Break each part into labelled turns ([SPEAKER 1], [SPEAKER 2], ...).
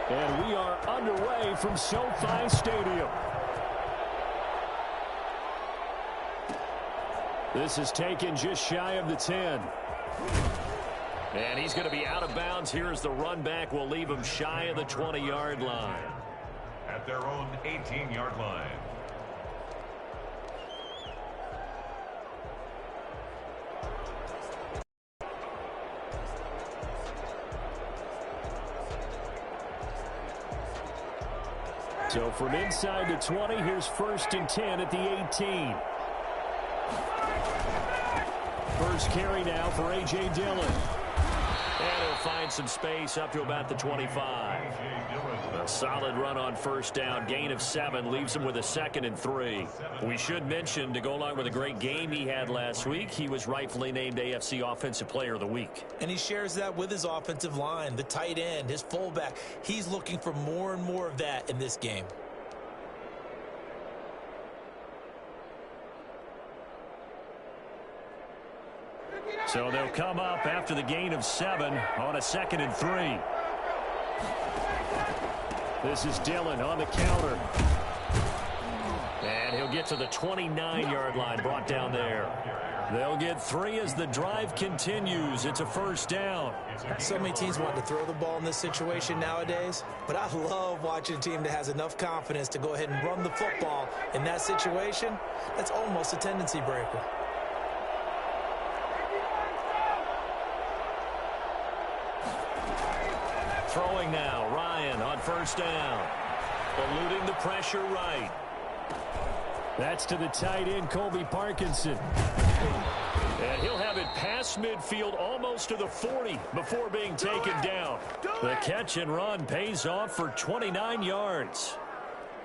[SPEAKER 1] And we are underway from SoFi Stadium. This is taken just shy of the 10. And he's going to be out of bounds. Here's the run back. Will leave him shy of the 20-yard line.
[SPEAKER 2] At their own 18-yard line.
[SPEAKER 1] So from inside the 20, here's 1st and 10 at the 18. First carry now for A.J. Dillon. And he'll find some space up to about the 25. A solid run on first down. Gain of 7 leaves him with a 2nd and 3. We should mention, to go along with a great game he had last week, he was rightfully named AFC Offensive Player of the Week.
[SPEAKER 3] And he shares that with his offensive line, the tight end, his fullback. He's looking for more and more of that in this game.
[SPEAKER 1] So they'll come up after the gain of 7 on a 2nd and 3. This is Dillon on the counter. And he'll get to the 29-yard line, brought down there. They'll get 3 as the drive continues. It's a first down.
[SPEAKER 3] So many teams want to throw the ball in this situation nowadays, but I love watching a team that has enough confidence to go ahead and run the football in that situation. That's almost a tendency breaker.
[SPEAKER 1] Throwing now, Ryan on first down. Eluding the pressure right. That's to the tight end, Colby Parkinson. And he'll have it past midfield almost to the 40 before being taken down. The catch and run pays off for 29 yards.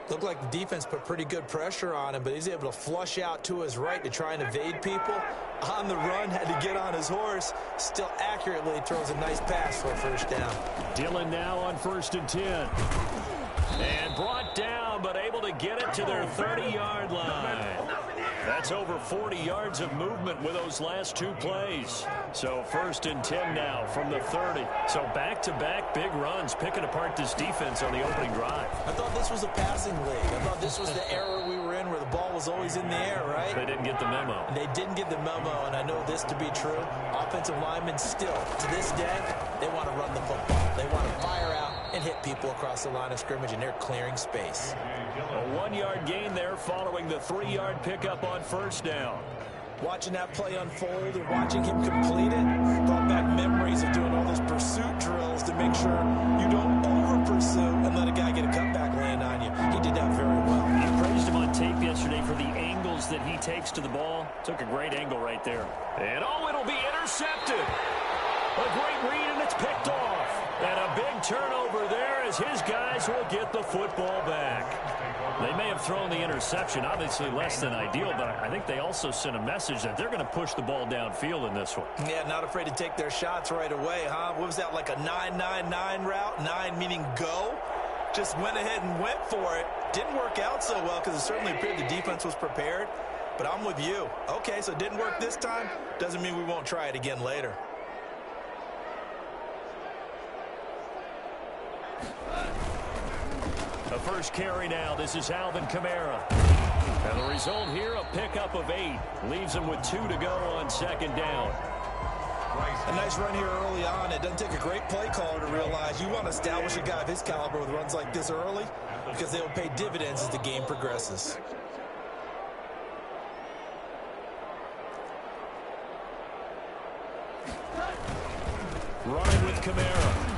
[SPEAKER 3] Looked like the defense put pretty good pressure on him, but he's able to flush out to his right to try and evade people. On the run, had to get on his horse. Still accurately throws a nice pass for a first down.
[SPEAKER 1] Dillon now on 1st and 10. And brought down, but able to get it to their 30-yard line. That's over 40 yards of movement with those last 2 plays. So 1st and 10 now from the 30. So back-to-back big runs, picking apart this defense on the opening drive.
[SPEAKER 3] I thought this was a passing league. I thought this was the era we were in where the ball was always in the air, right?
[SPEAKER 1] They didn't get the memo.
[SPEAKER 3] They didn't get the memo, and I know this to be true. Offensive linemen still, to this day, they want to run the football. They want to fire out and hit people across the line of scrimmage, and they're clearing space.
[SPEAKER 1] A 1-yard gain there following the 3-yard pickup on first down.
[SPEAKER 3] Watching that play unfold and watching him complete it brought back memories of doing all those pursuit drills to make sure you don't over-pursue and let a guy get a cutback land on you. He did that very well.
[SPEAKER 1] You praised him on tape yesterday for the angles that he takes to the ball. Took a great angle right there. And oh, it'll be intercepted. A great read, and it's picked off. And a big turnover there as his guys will get the football back. They may have thrown the interception, obviously less than ideal, but I think they also sent a message that they're going to push the ball downfield in this one.
[SPEAKER 3] Yeah, not afraid to take their shots right away, huh? What was that, like a 9-9-9 route? 9 meaning go? Just went ahead and went for it. Didn't work out so well because it certainly appeared the defense was prepared. But I'm with you. Okay, so it didn't work this time. Doesn't mean we won't try it again later.
[SPEAKER 1] The first carry now. This is Alvin Kamara. And the result here, a pickup of 8. Leaves him with 2 to go on 2nd down.
[SPEAKER 3] A nice run here early on. It doesn't take a great play caller to realize you want to establish a guy of his caliber with runs like this early because they will pay dividends as the game progresses.
[SPEAKER 1] Running with Kamara.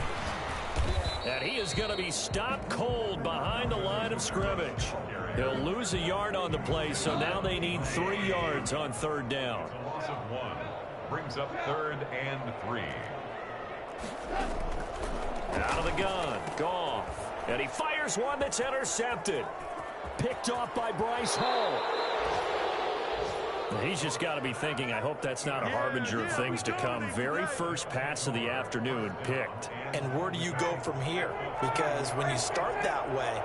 [SPEAKER 1] And he is going to be stopped cold behind the line of scrimmage. He'll lose a yard on the play, so now they need 3 yards on 3rd down.
[SPEAKER 2] A loss of 1 brings up 3rd and 3.
[SPEAKER 1] Out of the gun, Goff. And he fires one that's intercepted. Picked off by Bryce Hall. He's just got to be thinking, I hope that's not a harbinger of things to come. Very first pass of the afternoon, picked.
[SPEAKER 3] And where do you go from here? Because when you start that way,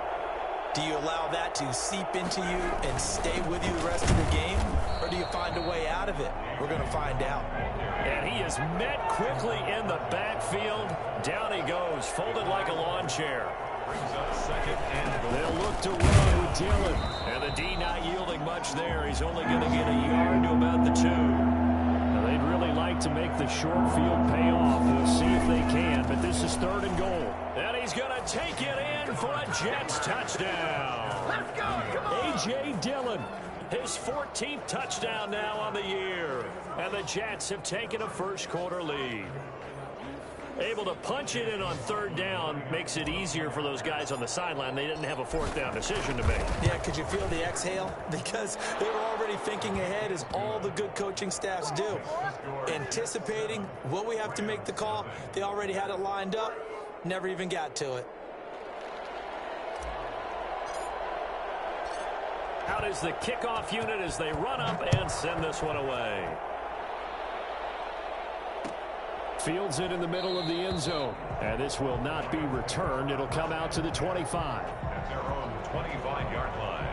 [SPEAKER 3] do you allow that to seep into you and stay with you the rest of the game? Or do you find a way out of it? We're going to find out.
[SPEAKER 1] And he is met quickly in the backfield. Down he goes, folded like a lawn chair.
[SPEAKER 2] Brings up second and goal.
[SPEAKER 1] They'll look to run with Dillon. And the D not yielding much there. He's only going to get a yard to about the 2. Now, they'd really like to make the short field pay off. We'll see if they can, but this is 3rd and goal. And he's going to take it in for a Jets touchdown. Let's go, come on. A.J. Dillon, his 14th touchdown now on the year. And the Jets have taken a first-quarter lead. Able to punch it in on 3rd down makes it easier for those guys on the sideline. They didn't have a 4th down decision to make.
[SPEAKER 3] Yeah, could you feel the exhale? Because they were already thinking ahead, as all the good coaching staffs do. Anticipating, will we have to make the call? They already had it lined up. Never even got to it.
[SPEAKER 1] Out is the kickoff unit as they run up and send this one away. Fields it in the middle of the end zone. And this will not be returned. It'll come out to the 25.
[SPEAKER 2] At their own 25-yard line.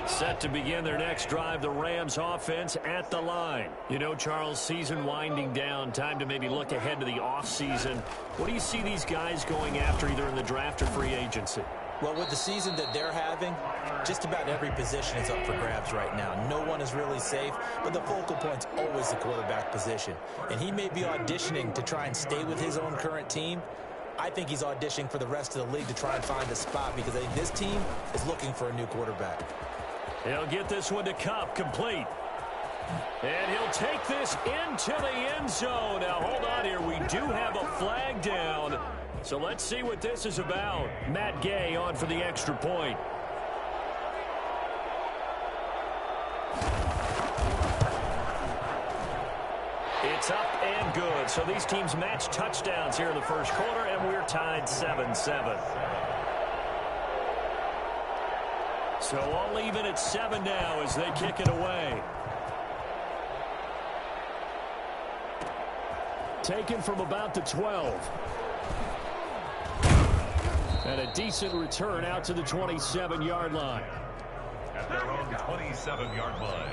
[SPEAKER 1] Set to begin their next drive, the Rams offense at the line. You know, Charles, season winding down, time to maybe look ahead to the offseason. What do you see these guys going after either in the draft or free agency?
[SPEAKER 3] Well, with the season that they're having, just about every position is up for grabs right now. No one is really safe, but the focal point's always the quarterback position. And he may be auditioning to try and stay with his own current team. I think he's auditioning for the rest of the league to try and find a spot, because I think this team is looking for a new quarterback.
[SPEAKER 1] He'll get this one to Kupp, complete. And he'll take this into the end zone. Now, hold on here. We do have a flag down. So let's see what this is about. Matt Gay on for the extra point. It's up and good. So these teams match touchdowns here in the first quarter, and we're tied 7-7. So all even at 7 now as they kick it away. Taken from about the 12. And a decent return out to the 27-yard line.
[SPEAKER 2] At their own 27-yard line.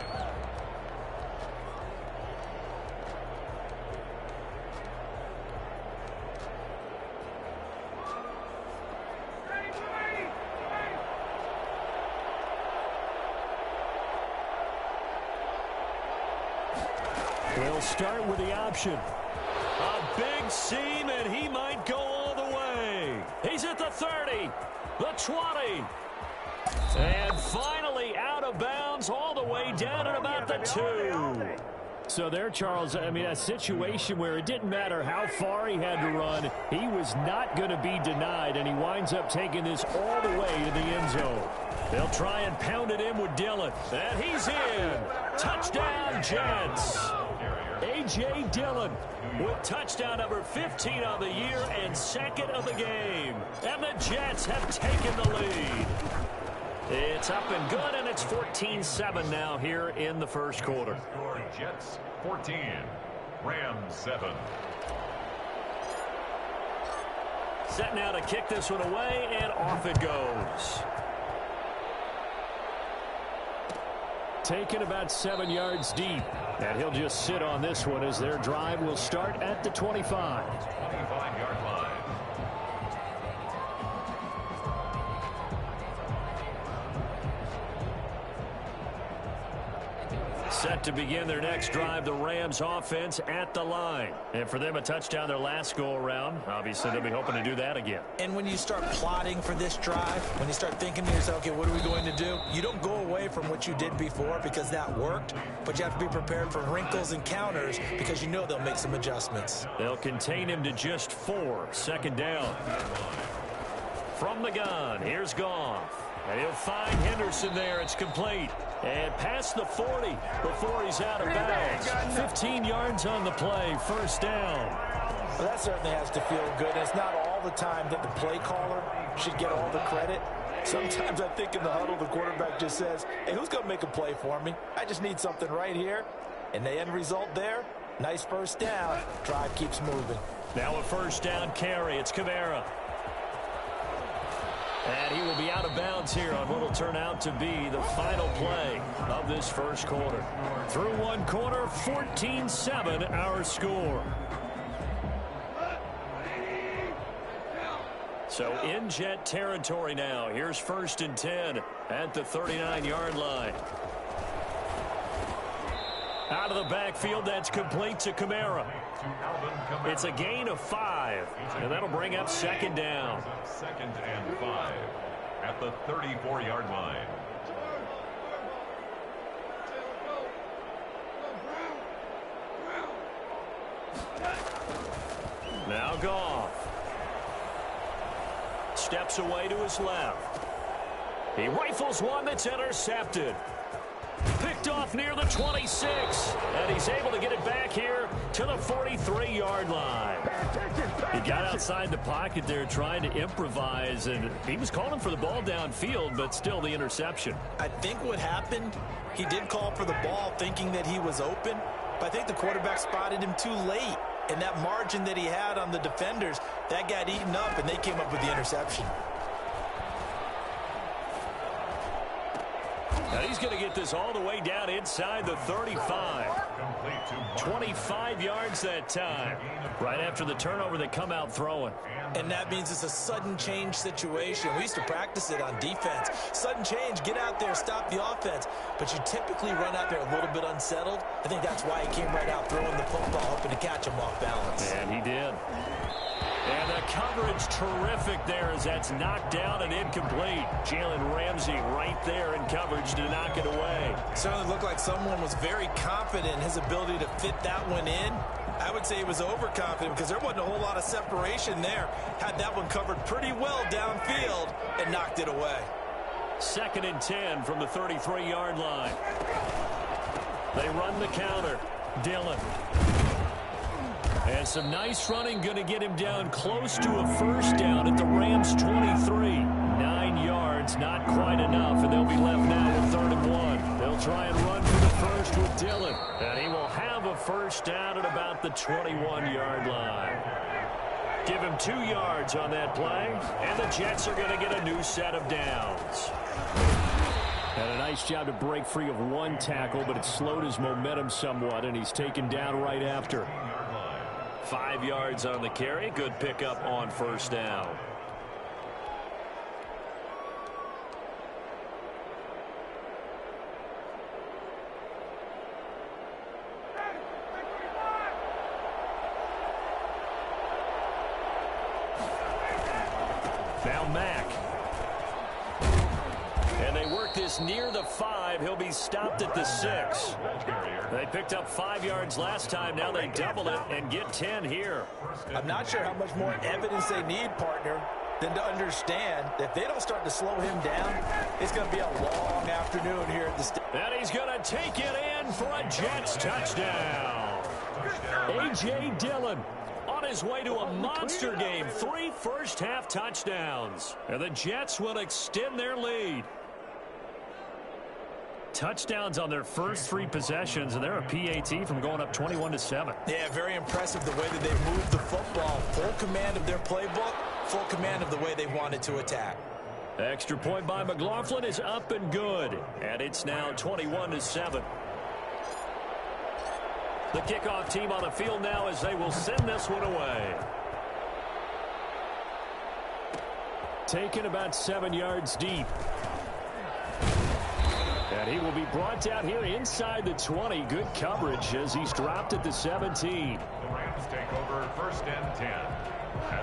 [SPEAKER 1] They'll start with the option. A big seam, and he might go all the way. He's at the 30, the 20. And finally out of bounds all the way down at about the 2. So there, Charles, I mean, a situation where it didn't matter how far he had to run. He was not going to be denied, and he winds up taking this all the way to the end zone. They'll try and pound it in with Dillon. And he's in. Touchdown, Jets. A.J. Dillon with touchdown number 15 on the year and second of the game. And the Jets have taken the lead. It's up and good, and it's 14-7 now here in the first quarter.
[SPEAKER 2] Score Jets 14, Rams 7.
[SPEAKER 1] Set now to kick this one away, and off it goes. Taken about 7 yards deep. And he'll just sit on this one as their drive will start at the 25.
[SPEAKER 2] 25-yard line.
[SPEAKER 1] Set to begin their next drive, the Rams offense at the line. And for them, a touchdown their last go-around. Obviously, they'll be hoping to do that again.
[SPEAKER 3] And when you start plotting for this drive, when you start thinking to yourself, okay, what are we going to do? You don't go away from what you did before because that worked, but you have to be prepared for wrinkles and counters because you know they'll make some adjustments.
[SPEAKER 1] They'll contain him to just 4. Second down. From the gun, here's Goff. And he'll find Henderson there. It's complete. And past the 40 before he's out of bounds. 15 yards on the play. First down.
[SPEAKER 3] Well, that certainly has to feel good. And it's not all the time that the play caller should get all the credit. Sometimes I think in the huddle, the quarterback just says, hey, who's going to make a play for me? I just need something right here. And the end result there, nice first down. Drive keeps moving.
[SPEAKER 1] Now a first down carry. It's Kamara. And he will be out of bounds here on what will turn out to be the final play of this first quarter. Through one quarter, 14-7 our score. So in Jet territory now. Here's 1st and 10 at the 39-yard line. Out of the backfield, that's complete to Kamara. It's a gain of 5, and that'll bring up 2nd down.
[SPEAKER 2] 2nd and 5 at the 34-yard line.
[SPEAKER 1] Now Goff. Steps away to his left. He rifles one that's intercepted. Picked off near the 26. And he's able to get it back here to the 43-yard line. He got outside the pocket there trying to improvise, and he was calling for the ball downfield, but still the interception.
[SPEAKER 3] I think what happened, he did call for the ball thinking that he was open, but I think the quarterback spotted him too late. And that margin that he had on the defenders, that got eaten up, and they came up with the interception.
[SPEAKER 1] Now he's going to get this all the way down inside the 35. 25 yards that time. Right after the turnover, they come out throwing.
[SPEAKER 3] And that means it's a sudden change situation. We used to practice it on defense. Sudden change, get out there, stop the offense. But you typically run out there a little bit unsettled. I think that's why he came right out throwing the football, hoping to catch him off balance.
[SPEAKER 1] And he did. And the coverage terrific there as that's knocked down and incomplete. Jalen Ramsey right there in coverage to knock it away.
[SPEAKER 3] Certainly looked like someone was very confident in his ability to fit that one in. I would say he was overconfident because there wasn't a whole lot of separation there. Had that one covered pretty well downfield and knocked it away.
[SPEAKER 1] 2nd and 10 from the 33-yard line. They run the counter. Dillon. And some nice running, going to get him down close to a 1st down at the Rams' 23. 9 yards, not quite enough, and they'll be left now with 3rd and 1. They'll try and run for the first with Dillon. And he will have a 1st down at about the 21-yard line. Give him 2 yards on that play, and the Jets are going to get a new set of downs. And a nice job to break free of one tackle, but it slowed his momentum somewhat, and he's taken down right after. 5 yards on the carry. Good pickup on 1st down. Now Mack. And they work this near the 5. He'll be stopped at the 6. They picked up 5 yards last time. Now they double it and get 10 here.
[SPEAKER 3] I'm not sure how much more evidence they need, partner, than to understand that if they don't start to slow him down, it's going to be a long afternoon here at the stadium.
[SPEAKER 1] And he's going to take it in for a Jets touchdown. A.J. Dillon on his way to a monster game. 3 first-half touchdowns. And the Jets will extend their lead. Touchdowns on their first 3 possessions, and they're a PAT from going up 21-7.
[SPEAKER 3] Yeah, very impressive the way that they moved the football. Full command of their playbook, full command of the way they wanted to attack.
[SPEAKER 1] Extra point by McLaughlin is up and good, and it's now 21-7. The kickoff team on the field now as they will send this one away. Taken about 7 yards deep. And he will be brought down here inside the 20. Good coverage as he's dropped at the 17.
[SPEAKER 2] The Rams take over 1st and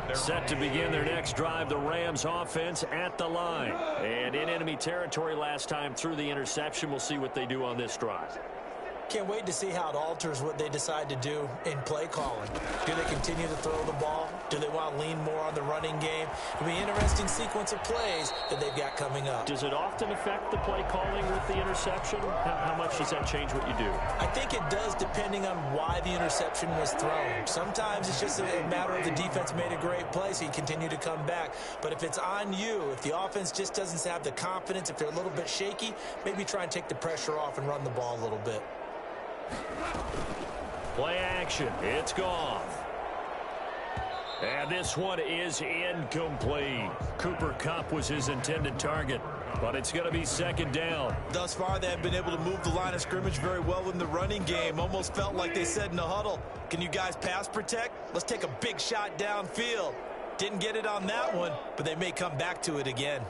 [SPEAKER 2] 10.
[SPEAKER 1] Set to begin their next drive, the Rams offense at the line. And in enemy territory last time through the interception. We'll see what they do on this drive.
[SPEAKER 3] Can't wait to see how it alters what they decide to do in play calling. Do they continue to throw the ball? Do they want to lean more on the running game? It'll be an interesting sequence of plays that they've got coming up.
[SPEAKER 1] Does it often affect the play calling with the interception? How much does that change what you do?
[SPEAKER 3] I think it does depending on why the interception was thrown. Sometimes it's just a matter of the defense made a great play, so you continue to come back. But if it's on you, if the offense just doesn't have the confidence, if they're a little bit shaky, maybe try and take the pressure off and run the ball a little bit.
[SPEAKER 1] Play action. It's gone. And this one is incomplete. Cooper Kupp was his intended target, but it's going to be 2nd down.
[SPEAKER 3] Thus far, they have been able to move the line of scrimmage very well in the running game. Almost felt like they said in the huddle, can you guys pass protect? Let's take a big shot downfield. Didn't get it on that one, but they may come back to it again.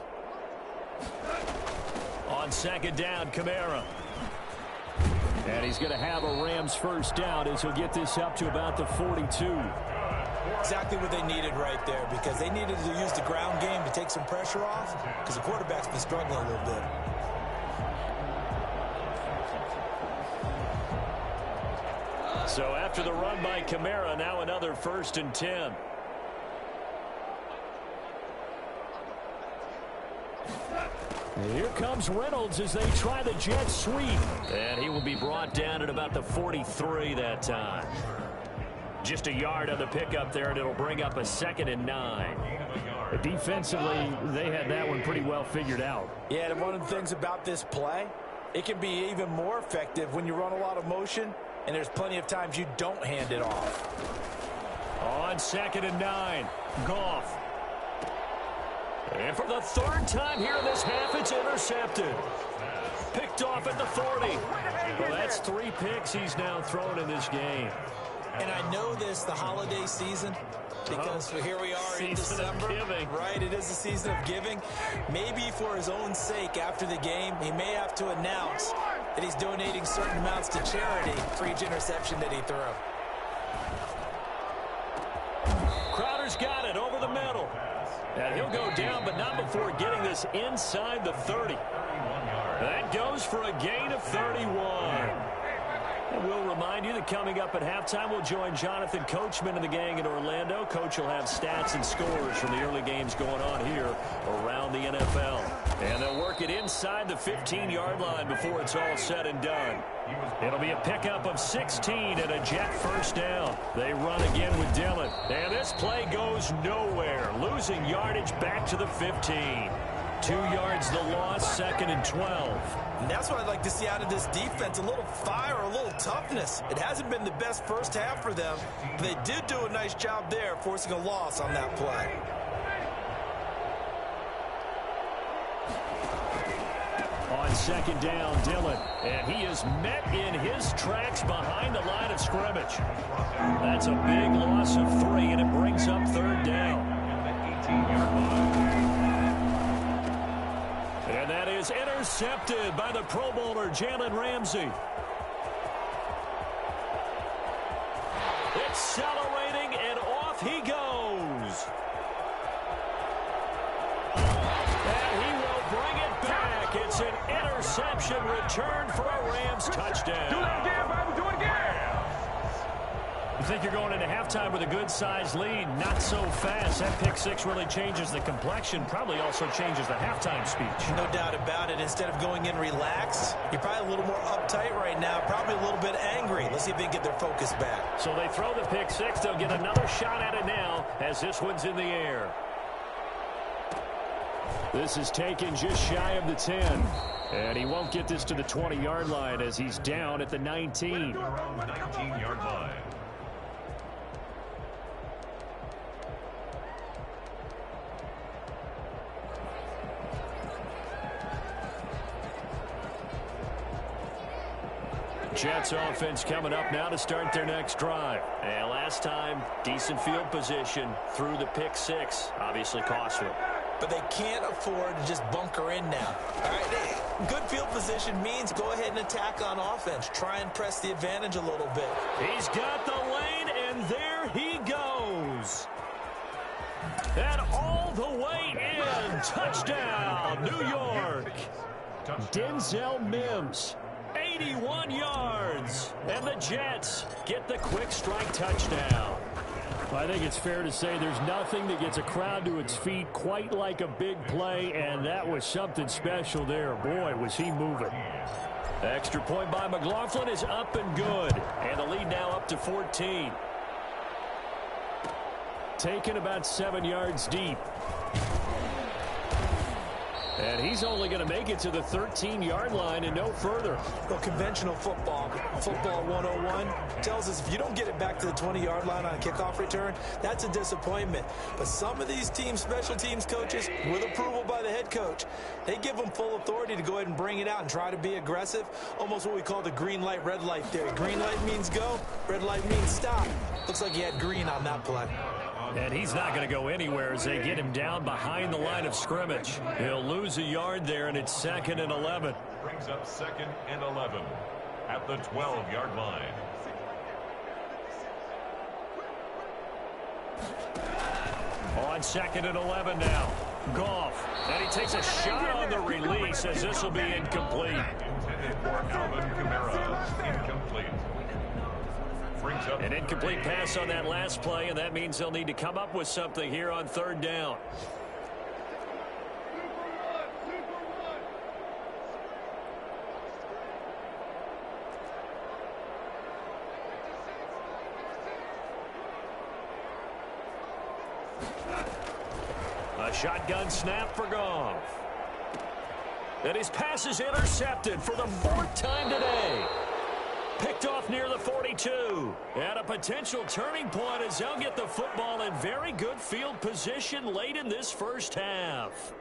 [SPEAKER 1] On second down, Kamara. And he's going to have a Rams first down as he'll get this up to about the 42.
[SPEAKER 3] Exactly what they needed right there, because they needed to use the ground game to take some pressure off, because the quarterback's been struggling a little bit.
[SPEAKER 1] So after the run by Kamara, now another 1st and 10. And here comes Reynolds as they try the jet sweep. And he will be brought down at about the 43 that time. Just a yard on the pickup there, and it'll bring up a 2nd and 9.
[SPEAKER 4] Defensively, they had that one pretty well figured out.
[SPEAKER 3] Yeah, and one of the things about this play, it can be even more effective when you run a lot of motion, and there's plenty of times you don't hand it off.
[SPEAKER 1] On 2nd and 9, Goff. And for the 3rd time here in this half, it's intercepted. Picked off at the 40. Well, that's 3 picks he's now thrown in this game.
[SPEAKER 3] And I know this, the holiday season, because here we are in December. Right, it is the season of giving. Maybe for his own sake after the game, he may have to announce that he's donating certain amounts to charity for each interception that he threw.
[SPEAKER 1] Crowder's got it over the middle. And he'll go down, but not before getting this inside the 30. That goes for a gain of 31. And we'll remind you that coming up at halftime, we'll join Jonathan Coachman and the gang in Orlando. Coach will have stats and scores from the early games going on here around the NFL. And they'll work it inside the 15-yard line before it's all said and done. It'll be a pickup of 16 and a Jet first down. They run again with Dillon. And this play goes nowhere. Losing yardage back to the 15. 2 yards the loss, 2nd and 12.
[SPEAKER 3] And that's what I'd like to see out of this defense, a little fire, a little toughness. It hasn't been the best first half for them, but they did do a nice job there, forcing a loss on that play.
[SPEAKER 1] On 2nd down, Dillon. And he is met in his tracks behind the line of scrimmage. That's a big loss of 3, and it brings up 3rd down. And that is intercepted by the Pro Bowler, Jalen Ramsey. Accelerating, and off he goes. And he will bring it back. It's an interception returned for a Rams touchdown.
[SPEAKER 2] Do that again, Bible. Do it again.
[SPEAKER 4] You think you're going into halftime with a good-sized lead. Not so fast. That pick 6 really changes the complexion. Probably also changes the halftime speech.
[SPEAKER 3] No doubt about it. Instead of going in relaxed, you're probably a little more uptight right now. Probably a little bit angry. Let's see if they can get their focus back.
[SPEAKER 1] So they throw the pick 6. They'll get another shot at it now as this one's in the air. This is taken just shy of the 10. And he won't get this to the 20-yard line as he's down at the 19.
[SPEAKER 2] 19-yard line.
[SPEAKER 1] Jets offense coming up now to start their next drive. And last time, decent field position through the pick 6. Obviously costly.
[SPEAKER 3] But they can't afford to just bunker in now. All right, good field position means go ahead and attack on offense. Try and press the advantage a little bit.
[SPEAKER 1] He's got the lane, and there he goes. And all the way in. Touchdown, New York. Denzel Mims. 81 yards, and the Jets get the quick strike touchdown.
[SPEAKER 4] Well, I think it's fair to say there's nothing that gets a crowd to its feet quite like a big play, and that was something special there. Boy, was he moving.
[SPEAKER 1] Extra point by McLaughlin is up and good, and the lead now up to 14.
[SPEAKER 4] Taken about 7 yards deep.
[SPEAKER 1] And he's only going to make it to the 13-yard line and no further.
[SPEAKER 3] Well, conventional football 101, tells us if you don't get it back to the 20-yard line on a kickoff return, that's a disappointment. But some of these teams, special teams coaches, with approval by the head coach, they give them full authority to go ahead and bring it out and try to be aggressive. Almost what we call the green light, red light theory. Green light means go, red light means stop. Looks like he had green on that play.
[SPEAKER 4] And he's not going to go anywhere as they get him down behind the line of scrimmage. He'll lose a yard there, and it's 2nd and 11.
[SPEAKER 2] Brings up 2nd and 11 at the 12-yard line.
[SPEAKER 1] On 2nd and 11 now. Goff. And he takes a shot on the release as this will be incomplete.
[SPEAKER 2] Intended for Alvin Kamara. Incomplete. Brings up
[SPEAKER 1] An incomplete pass on that last play, and that means they'll need to come up with something here on 3rd down. A shotgun snap for Goff. And his pass is intercepted for the 4th time today. Picked off near the 42. And a potential turning point as they'll get the football in very good field position late in this first half.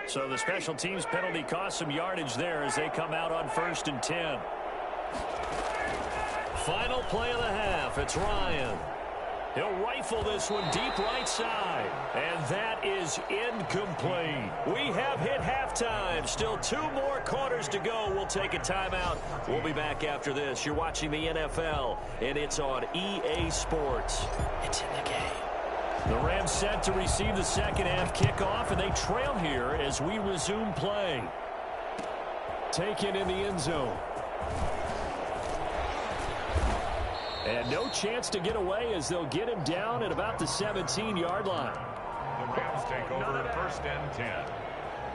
[SPEAKER 1] So the special teams penalty cost some yardage there as they come out on 1st and 10. Final play of the half. It's Ryan. He'll rifle this one deep right side. And that is incomplete. We have hit halftime. Still 2 more quarters to go. We'll take a timeout. We'll be back after this. You're watching the NFL, and it's on EA Sports. It's in the game. The Rams set to receive the second half kickoff, and they trail here as we resume play. Taken in the end zone. And no chance to get away as they'll get him down at about the 17-yard line.
[SPEAKER 2] the Rams take over at 1st and 10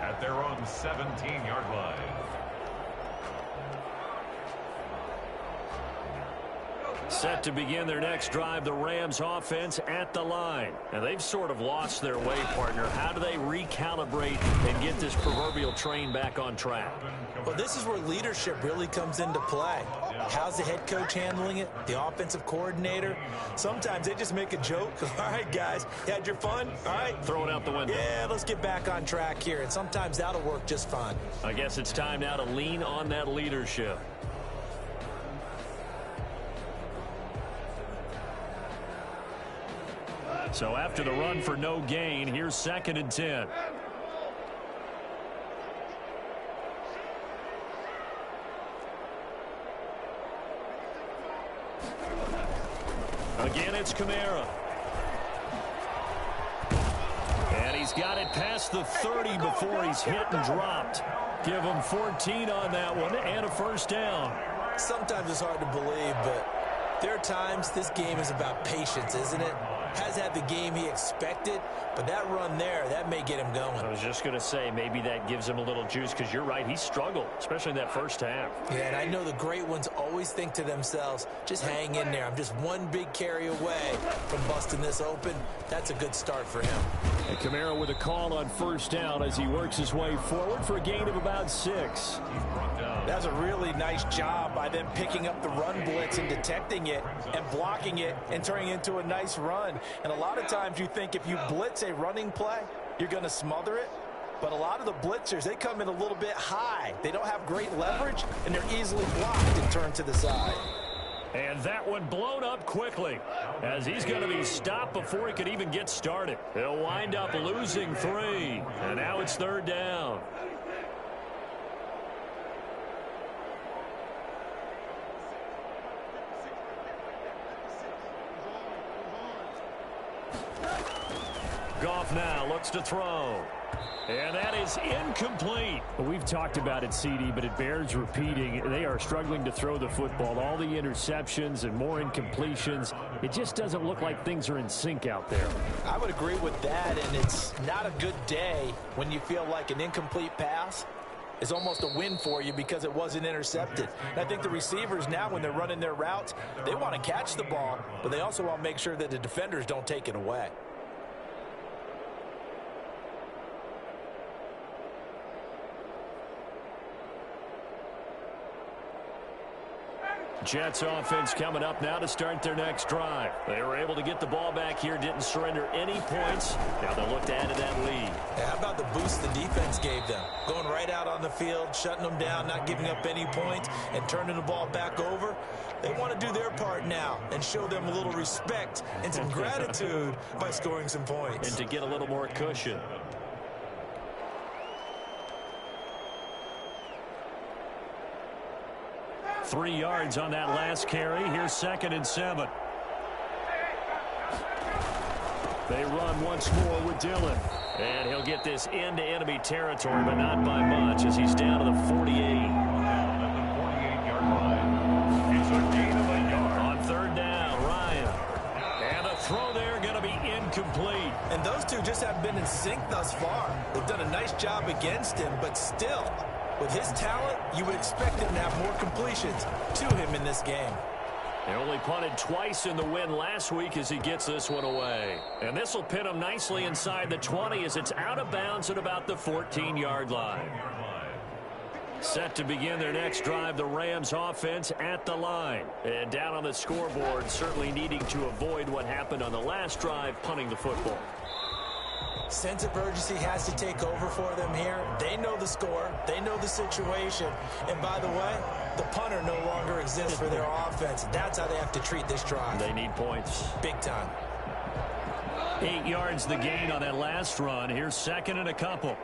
[SPEAKER 2] at their own 17-yard line.
[SPEAKER 1] Set to begin their next drive, the Rams offense at the line. And they've sort of lost their way, partner. How do they recalibrate and get this proverbial train back on track?
[SPEAKER 3] Well, this is where leadership really comes into play. How's the head coach handling it? The offensive coordinator? Sometimes they just make a joke. All right, guys, you had your fun? All right.
[SPEAKER 1] Throw it out the window.
[SPEAKER 3] Yeah, let's get back on track here. And sometimes that'll work just fine.
[SPEAKER 1] I guess it's time now to lean on that leadership. So after the run for no gain, here's 2nd and 10. Again, it's Kamara. And he's got it past the 30 before he's hit and dropped. Give him 14 on that one and a first down.
[SPEAKER 3] Sometimes it's hard to believe, but there are times this game is about patience, isn't it? Has had the game he expected, but that run there, that may get him going.
[SPEAKER 1] I was just going to say, maybe that gives him a little juice, because you're right, he struggled, especially in that first half.
[SPEAKER 3] Yeah, and I know the great ones always think to themselves, just hang in there. I'm just one big carry away from busting this open. That's a good start for him.
[SPEAKER 4] And Kamara with a call on first down as he works his way forward for a gain of about 6.
[SPEAKER 3] That's a really nice job by them picking up the run blitz and detecting it and blocking it and turning it into a nice run. And a lot of times you think if you blitz a running play, you're going to smother it. But a lot of the blitzers, they come in a little bit high. They don't have great leverage, and they're easily blocked and turned to the side.
[SPEAKER 1] And that one blown up quickly as he's going to be stopped before he could even get started. He'll wind up losing 3. And now it's 3rd down. Goff now looks to throw. And that is incomplete.
[SPEAKER 4] Well, we've talked about it, CD, but it bears repeating. They are struggling to throw the football. All the interceptions and more incompletions. It just doesn't look like things are in sync out there.
[SPEAKER 3] I would agree with that, and it's not a good day when you feel like an incomplete pass is almost a win for you because it wasn't intercepted. And I think the receivers now, when they're running their routes, they want to catch the ball, but they also want to make sure that the defenders don't take it away.
[SPEAKER 4] Jets offense coming up now to start their next drive. They were able to get the ball back here, didn't surrender any points. Now they'll look to add to that lead.
[SPEAKER 3] Yeah, how about the boost the defense gave them? Going right out on the field, shutting them down, not giving up any points, and turning the ball back over. They want to do their part now and show them a little respect and some gratitude by scoring some points.
[SPEAKER 4] And to get a little more cushion. Three yards on that last carry. Here's 2nd and 7. They run once more with Dillon. And he'll get this into enemy territory, but not by much as he's down to the 48.
[SPEAKER 2] Down at the 48-yard line. It's a gain of a yard.
[SPEAKER 4] On 3rd down, Ryan. And a throw there going to be incomplete.
[SPEAKER 3] And those two just haven't been in sync thus far. They've done a nice job against him, but still, with his talent, you would expect him to have more completions to him in this game.
[SPEAKER 4] He only punted twice in the win last week as he gets this one away. And this will pin him nicely inside the 20 as it's out of bounds at about the 14-yard line. Set to begin their next drive, the Rams offense at the line. And down on the scoreboard, certainly needing to avoid what happened on the last drive, punting the football.
[SPEAKER 3] Sense of urgency has to take over for them here. They know the score. They know the situation. And by the way, the punter no longer exists for their offense. That's how they have to treat this drive.
[SPEAKER 4] They need points.
[SPEAKER 3] Big time.
[SPEAKER 4] 8 yards the gain on that last run. Here's 2nd and a couple.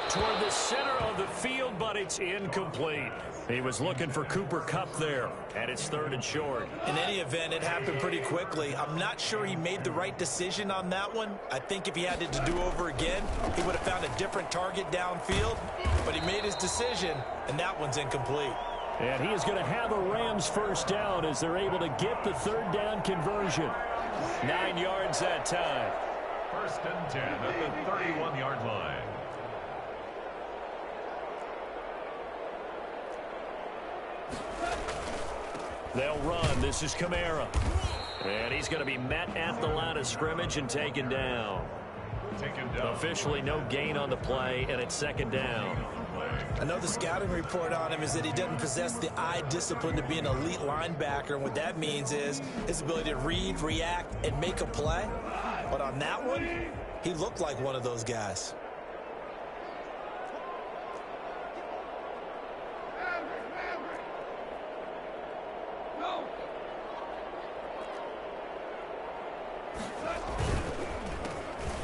[SPEAKER 4] Toward the center of the field, but it's incomplete. He was looking for Cooper Kupp there, and it's 3rd and short.
[SPEAKER 3] In any event, it happened pretty quickly. I'm not sure he made the right decision on that one. I think if he had it to do over again, he would have found a different target downfield, but he made his decision, and that one's incomplete.
[SPEAKER 4] And he is going to have a Rams 1st down as they're able to get the 3rd down conversion. 9 yards that time.
[SPEAKER 2] 1st and 10 at the 31-yard line.
[SPEAKER 4] They'll run. This is Kamara. And he's going to be met at the line of scrimmage and taken down. Officially no gain on the play, and it's 2nd down.
[SPEAKER 3] I know the scouting report on him is that he doesn't possess the eye discipline to be an elite linebacker. And what that means is his ability to read, react, and make a play. But on that one, he looked like one of those guys.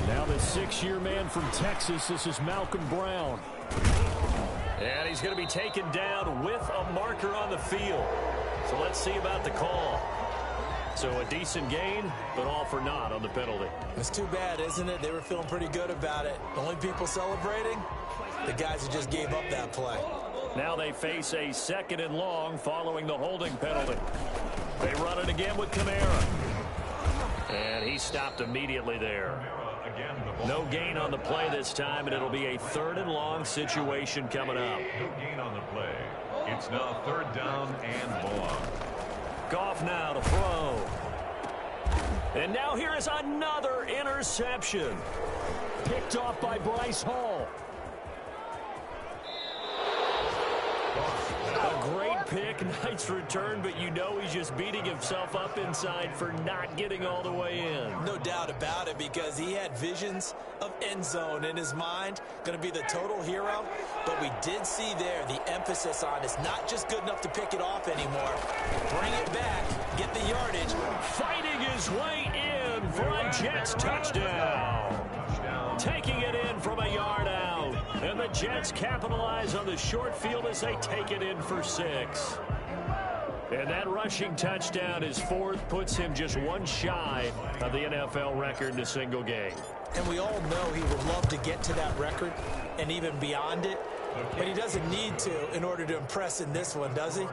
[SPEAKER 4] Now the 6-year man from Texas, this is Malcolm Brown. And he's going to be taken down with a marker on the field. So let's see about the call. So a decent gain, but all for naught on the penalty.
[SPEAKER 3] It's too bad, isn't it? They were feeling pretty good about it. The only people celebrating, the guys who just gave up that play.
[SPEAKER 4] Now they face a 2nd and long following the holding penalty. They run it again with Kamara. And he stopped immediately there. No gain on the play this time, and it'll be a 3rd and long situation coming up.
[SPEAKER 2] No gain on the play. It's now 3rd down and long.
[SPEAKER 4] Goff now to throw. And now here is another interception. Picked off by Bryce Hall. A great pick, nice return, but you know he's just beating himself up inside for not getting all the way in.
[SPEAKER 3] No doubt about it, because he had visions of end zone in his mind, going to be the total hero. But we did see there the emphasis on it's not just good enough to pick it off anymore. Bring it back, get the yardage.
[SPEAKER 4] Fighting his way in for a Jets touchdown. Taking it in from a yard out. And the Jets capitalize on the short field as they take it in for 6. And that rushing touchdown is 4th, puts him just one shy of the NFL record in a single game.
[SPEAKER 3] And we all know he would love to get to that record and even beyond it. But he doesn't need to in order to impress in this one, does he?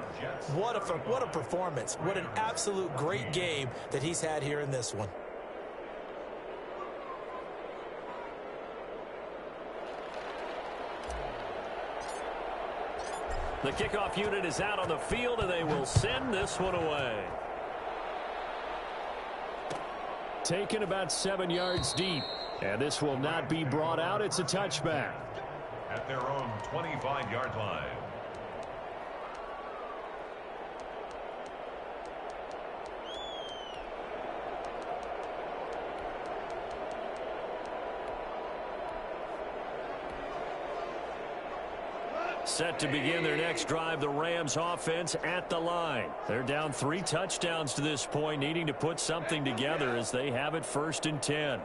[SPEAKER 3] What a performance. What an absolute great game that he's had here in this one.
[SPEAKER 4] The kickoff unit is out on the field, and they will send this one away. taken about 7 yards deep. And this will not be brought out. It's a touchback.
[SPEAKER 2] At their own 25-yard line.
[SPEAKER 4] Set to begin their next drive, the Rams offense at the line. They're down 3 touchdowns to this point, needing to put something together as they have it 1st and 10.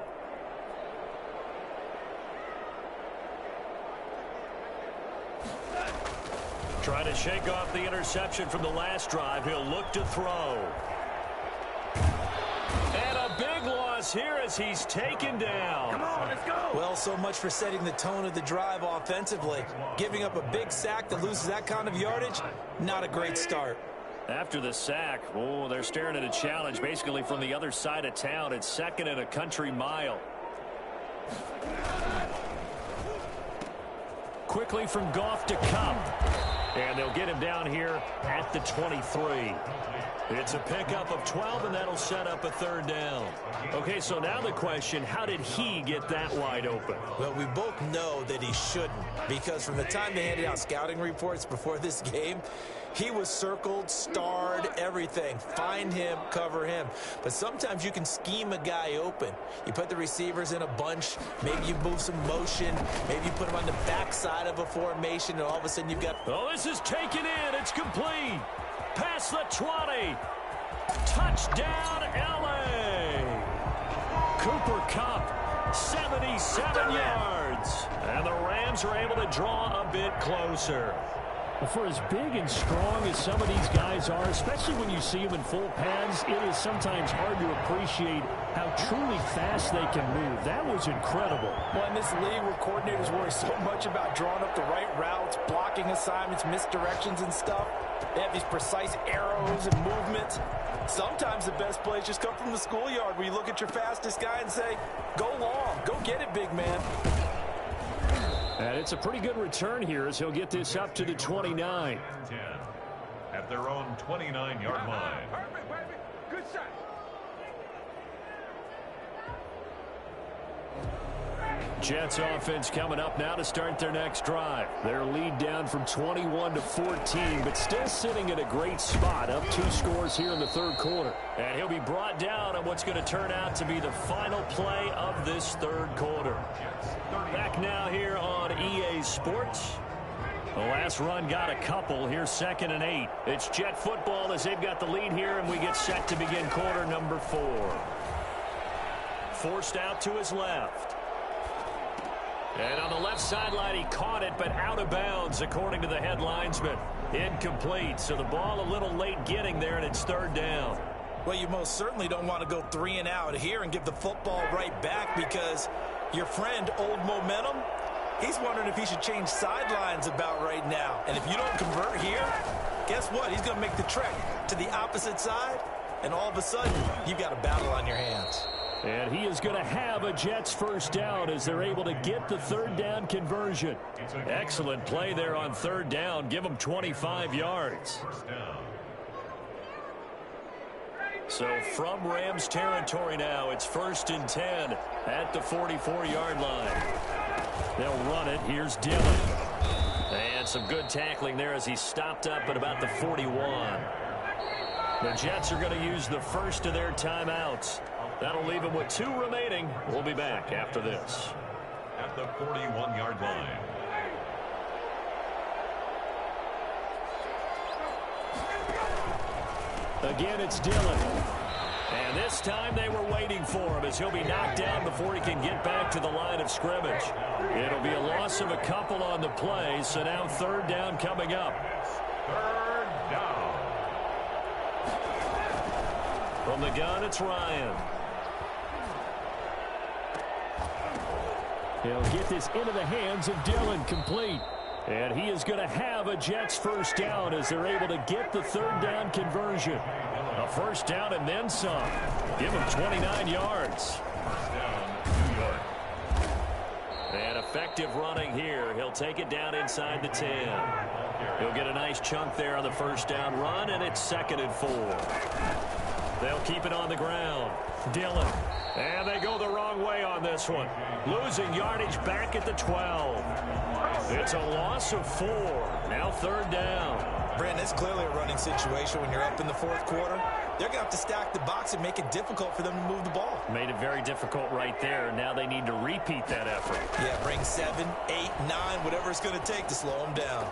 [SPEAKER 4] Trying to shake off the interception from the last drive. He'll look to throw. And a big loss here as he's taken down.
[SPEAKER 3] Come on, let's go. Well, so much for setting the tone of the drive offensively. Giving up a big sack that loses that kind of yardage, not a great start.
[SPEAKER 4] After the sack, oh, they're staring at a challenge basically from the other side of town. It's 2nd and a country mile. Quickly from Goff to Kupp. And they'll get him down here at the 23. It's a pickup of 12, and that'll set up a 3rd down. Okay, so now the question, how did he get that wide open?
[SPEAKER 3] Well, we both know that he shouldn't, because from the time they handed out scouting reports before this game, he was circled, starred, everything. Find him, cover him. But sometimes you can scheme a guy open. You put the receivers in a bunch. Maybe you move some motion. Maybe you put them on the backside of a formation, and all of a sudden you've got...
[SPEAKER 4] Oh, this is taken in. It's complete. Past the 20. Touchdown, L.A. Cooper Kupp, 77 yards. And the Rams are able to draw a bit closer. Well, for as big and strong as some of these guys are, especially when you see them in full pads, it is sometimes hard to appreciate how truly fast they can move. That was incredible.
[SPEAKER 5] Well, in this league where coordinators worry so much about drawing up the right routes, blocking assignments, misdirections and stuff, they have these precise arrows and movements. Sometimes the best plays just come from the schoolyard where you look at your fastest guy and say, go long, go get it, big man.
[SPEAKER 4] And it's a pretty good return here as he'll get this up to the 29.
[SPEAKER 2] 10 at their own 29-yard line.
[SPEAKER 5] Good shot.
[SPEAKER 4] Jets offense coming up now to start their next drive. Their lead down from 21 to 14, but still sitting at a great spot, up 2 scores here in the 3rd quarter. And he'll be brought down on what's going to turn out to be the final play of this 3rd quarter. Back now here on EA Sports. The last run got a couple. Here's 2nd and 8. It's Jet football as they've got the lead here, and we get set to begin quarter number 4. Forced out to his left. And on the left sideline, he caught it, but out of bounds, according to the head linesman. Incomplete, so the ball a little late getting there, and it's 3rd down.
[SPEAKER 3] Well, you most certainly don't want to go 3 and out here and give the football right back, because your friend, Old Momentum, he's wondering if he should change sidelines about right now. And if you don't convert here, guess what? He's going to make the trek to the opposite side, and all of a sudden, you've got a battle on your hands.
[SPEAKER 4] And he is going to have a Jets 1st down as they're able to get the 3rd down conversion. Excellent play there on 3rd down. Give them 25 yards. So from Rams territory now, it's 1st and 10 at the 44-yard line. They'll run it. Here's Dillon. And some good tackling there as he stopped up at about the 41. The Jets are going to use the first of their timeouts. That'll leave them with 2 remaining. We'll be back after this.
[SPEAKER 2] At the 41-yard line.
[SPEAKER 4] Again, it's Dillon. And this time they were waiting for him as he'll be knocked down before he can get back to the line of scrimmage. It'll be a loss of a couple on the play, so now 3rd down coming up.
[SPEAKER 2] 3rd down.
[SPEAKER 4] From the gun, it's Ryan. He'll get this into the hands of Dillon, complete. And he is going to have a Jets 1st down as they're able to get the 3rd down conversion. A 1st down and then some. Give him 29 yards.
[SPEAKER 2] 1st down, New York.
[SPEAKER 4] And effective running here. He'll take it down inside the 10. He'll get a nice chunk there on the 1st down run, and it's 2nd and 4. They'll keep it on the ground. Dillon. And they go the wrong way on this one. Losing yardage back at the 12. It's a loss of 4. Now 3rd down.
[SPEAKER 3] Brandon, it's clearly a running situation when you're up in the 4th quarter. They're going to have to stack the box and make it difficult for them to move the ball.
[SPEAKER 4] Made it very difficult right there. Now they need to repeat that effort.
[SPEAKER 3] Yeah, bring 7, 8, 9, whatever it's going to take to slow them down.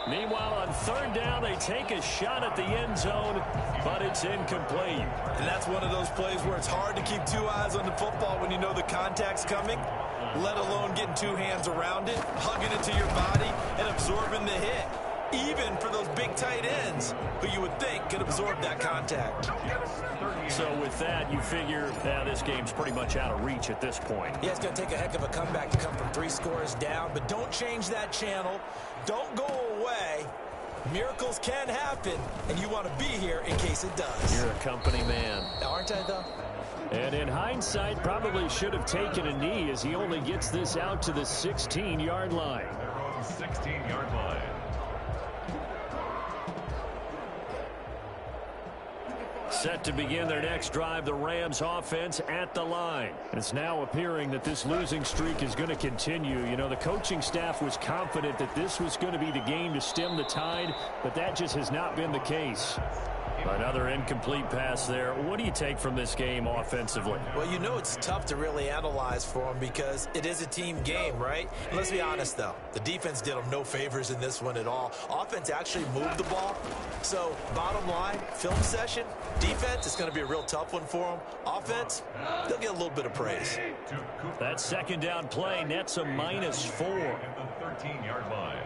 [SPEAKER 4] Meanwhile, on 3rd down, they take a shot at the end zone, but it's incomplete.
[SPEAKER 3] And that's one of those plays where it's hard to keep 2 eyes on the football when you know the contact's coming, let alone getting 2 hands around it, hugging it to your body, and absorbing the hit. Even for those big tight ends who you would think could absorb that contact.
[SPEAKER 4] So with that, you figure this game's pretty much out of reach at this point.
[SPEAKER 3] Yeah, it's going to take a heck of a comeback to come from 3 scores down, but don't change that channel. Don't go away. Miracles can happen, and you want to be here in case it does.
[SPEAKER 4] You're a company man.
[SPEAKER 3] Aren't I, though?
[SPEAKER 4] And in hindsight, probably should have taken a knee as he only gets this out to the 16-yard line.
[SPEAKER 2] 16-yard line.
[SPEAKER 4] Set to begin their next drive, the Rams offense at the line. It's now appearing that this losing streak is going to continue. You know, the coaching staff was confident that this was going to be the game to stem the tide, but that just has not been the case. Another incomplete pass there. What do you take from this game offensively?
[SPEAKER 3] Well, you know it's tough to really analyze for them because it is a team game, right? And let's be honest, though. The defense did them no favors in this one at all. Offense actually moved the ball. So, bottom line, film session, defense is going to be a real tough one for them. Offense, they'll get a little bit of praise.
[SPEAKER 4] That 2nd down play nets a -4.
[SPEAKER 2] The 13-yard line.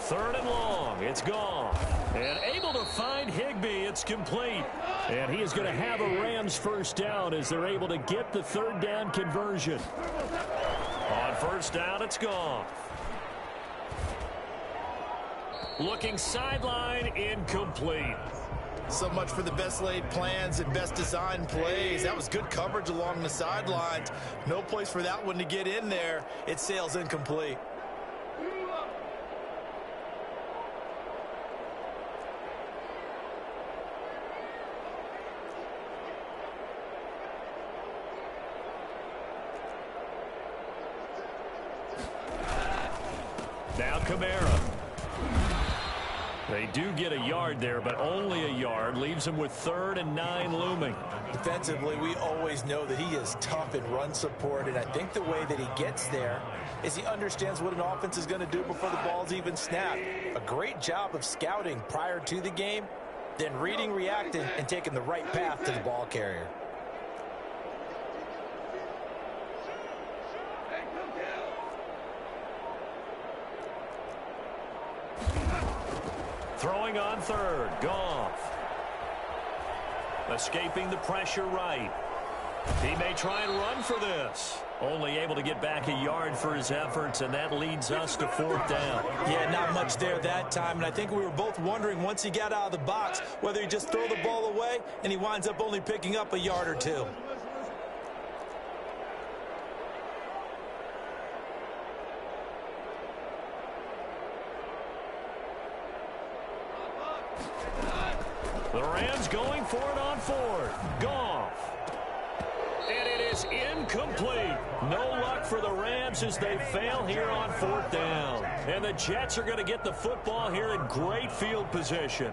[SPEAKER 4] 3rd and long. It's gone. And able to find Higbee. It's complete. And he is going to have a Rams 1st down as they're able to get the 3rd down conversion. On 1st down, it's gone. Looking sideline, incomplete.
[SPEAKER 3] So much for the best laid plans and best designed plays. That was good coverage along the sidelines. No place for that one to get in there. It sails incomplete.
[SPEAKER 4] Now Kamara. They do get a yard there, but only a yard. Leaves them with 3rd and 9 looming.
[SPEAKER 3] Defensively, we always know that he is tough in run support, and I think the way that he gets there is he understands what an offense is going to do before the ball's even snapped. A great job of scouting prior to the game, then reading, reacting, and taking the right path to the ball carrier.
[SPEAKER 4] Throwing on 3rd, Goff. Escaping the pressure right. He may try and run for this. Only able to get back a yard for his efforts, and that leads us to 4th down.
[SPEAKER 3] Yeah, not much there that time, and I think we were both wondering once he got out of the box whether he just throw the ball away, and he winds up only picking up a yard or 2.
[SPEAKER 4] The Rams going for it on 4th. Goff. And it is incomplete. No luck for the Rams as they fail here on 4th down. And the Jets are going to get the football here in great field position.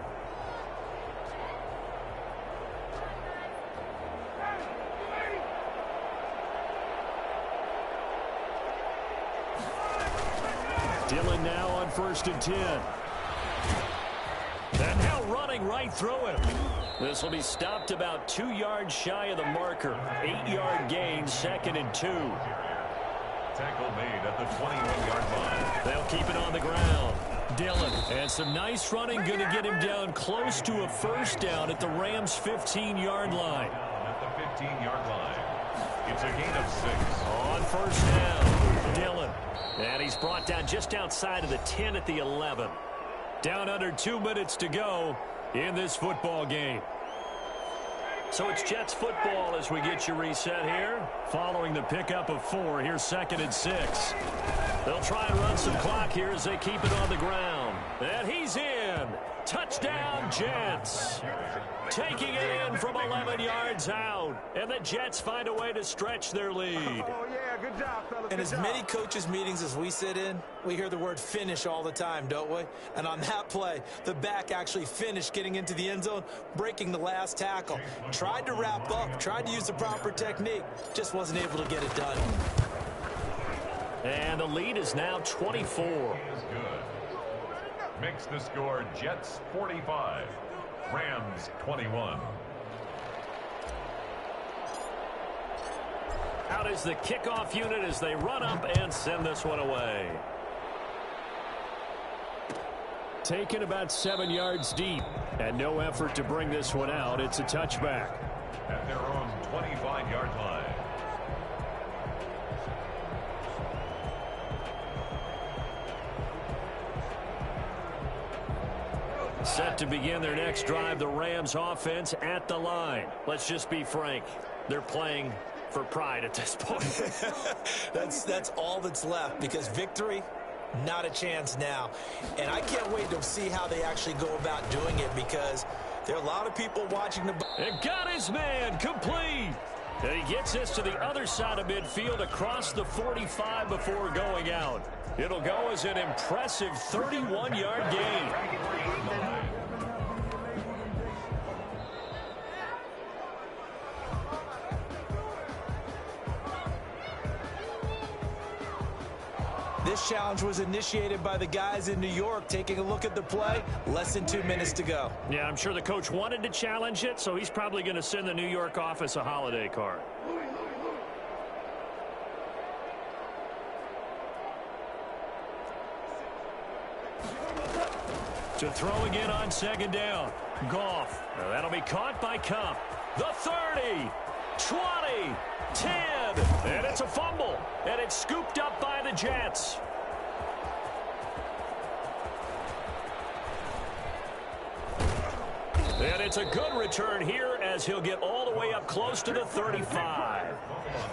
[SPEAKER 4] Dillon now on 1st and 10. And now running right through him. This will be stopped about 2 yards shy of the marker. 8-yard gain, 2nd and 2.
[SPEAKER 2] Tackle made at the 21-yard line.
[SPEAKER 4] They'll keep it on the ground. Dillon, and some nice running, going to get him down close to a 1st down at the Rams' 15-yard line.
[SPEAKER 2] At the 15-yard line. It's a gain of 6.
[SPEAKER 4] On 1st down, Dillon. And he's brought down just outside of the 10 at the 11. Down under 2 minutes to go in this football game. So it's Jets football as we get you reset here. Following the pickup of 4, here's 2nd and 6. They'll try and run some clock here as they keep it on the ground. And he's in. Touchdown, Jets. Taking it in from 11 yards out. And the Jets find a way to stretch their lead.
[SPEAKER 6] Oh, yeah, good job, fellas.
[SPEAKER 3] In
[SPEAKER 6] Good
[SPEAKER 3] as
[SPEAKER 6] job.
[SPEAKER 3] many coaches' meetings as we sit in, we hear the word finish all the time, don't we? And on that play, the back actually finished getting into the end zone, breaking the last tackle. Tried to wrap up, tried to use the proper technique, just wasn't able to get it done.
[SPEAKER 4] And the lead is now 24.
[SPEAKER 2] Is good. Makes the score Jets 45, Rams 21.
[SPEAKER 4] Out is the kickoff unit as they run up and send this one away. Taken about 7 yards deep, and no effort to bring this one out. It's a touchback.
[SPEAKER 2] At their own 25-yard line.
[SPEAKER 4] Set to begin their next drive, the Rams offense at the line. Let's just be frank. They're playing for pride at this point.
[SPEAKER 3] That's all that's left, because victory, not a chance now. And I can't wait to see how they actually go about doing it, because there are a lot of people watching the...
[SPEAKER 4] And got his man complete. And he gets this to the other side of midfield across the 45 before going out. It'll go as an impressive 31-yard gain.
[SPEAKER 3] This challenge was initiated by the guys in New York. Taking a look at the play, less than 2 minutes to go.
[SPEAKER 4] Yeah, I'm sure the coach wanted to challenge it, so he's probably going to send the New York office a holiday card. To throw again on second down. Goff. Now that'll be caught by Kupp. The 30, 20, 10, and it's a fumble. And it's scooped up by the Jets. And it's a good return here as he'll get all the way up close to the 35.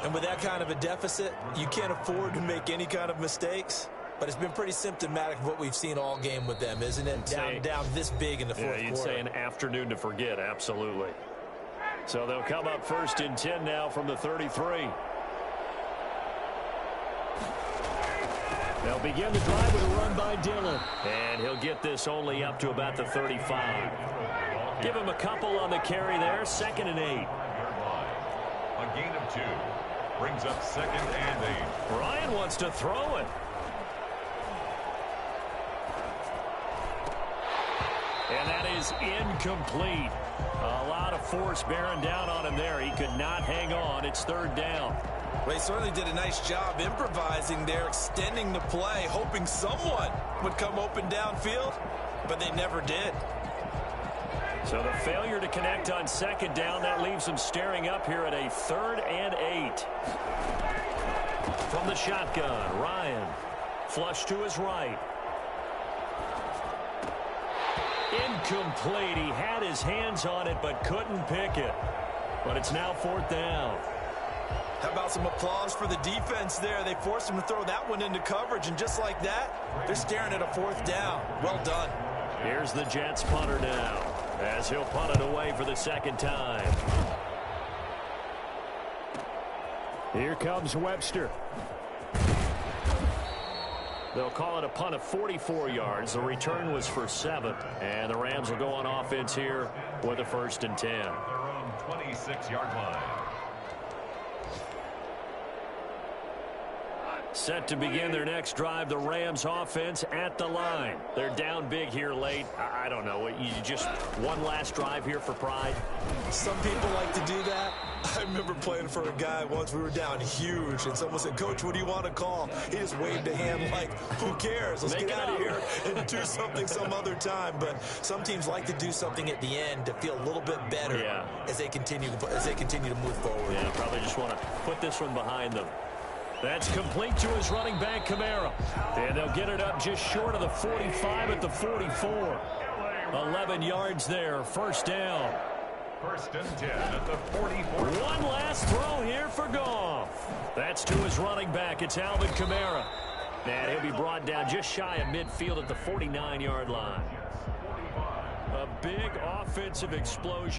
[SPEAKER 3] And with that kind of a deficit, you can't afford to make any kind of mistakes. But it's been pretty symptomatic of what we've seen all game with them, isn't it? Down this big in the fourth quarter.
[SPEAKER 4] Yeah, you'd say an afternoon to forget, absolutely. So they'll come up first and 10 now from the 33. They'll begin the drive with a run by Dillon. And he'll get this only up to about the 35. Give him a couple on the carry there, 2nd and 8.
[SPEAKER 2] A gain of 2. Brings up 2nd and 8.
[SPEAKER 4] Ryan wants to throw it. And that is incomplete. A lot of force bearing down on him there. He could not hang on. It's 3rd down.
[SPEAKER 3] Well, he certainly did a nice job improvising there, extending the play, hoping someone would come open downfield, but they never did.
[SPEAKER 4] So the failure to connect on 2nd down, that leaves him staring up here at a 3rd and 8. From the shotgun, Ryan. Flush to his right. Incomplete. He had his hands on it but couldn't pick it. But it's now 4th down.
[SPEAKER 3] How about some applause for the defense there? They forced him to throw that one into coverage, and just like that, they're staring at a 4th down. Well done.
[SPEAKER 4] Here's the Jets punter now, as he'll punt it away for the 2nd time. Here comes Webster. They'll call it a punt of 44 yards. The return was for 7. And the Rams will go on offense here with a 1st and 10.
[SPEAKER 2] Their own 26-yard line.
[SPEAKER 4] Set to begin their next drive, the Rams offense at the line. They're down big here late. I don't know. You just one last drive here for pride?
[SPEAKER 3] Some people like to do that. I remember playing for a guy once. We were down huge, and someone said, "Coach, what do you want to call?" He just waved a hand like, who cares? Let's get out of here and do something some other time. But some teams like to do something at the end to feel a little bit better as they continue to move forward.
[SPEAKER 4] Yeah, probably just want to put this one behind them. That's complete to his running back, Kamara. And they'll get it up just short of the 45 at the 44. 11 yards there, 1st down.
[SPEAKER 2] 1st and 10 at the 44.
[SPEAKER 4] One last throw here for Goff. That's to his running back. It's Alvin Kamara. And he'll be brought down just shy of midfield at the 49-yard line.
[SPEAKER 2] 45.
[SPEAKER 1] A big offensive explosion.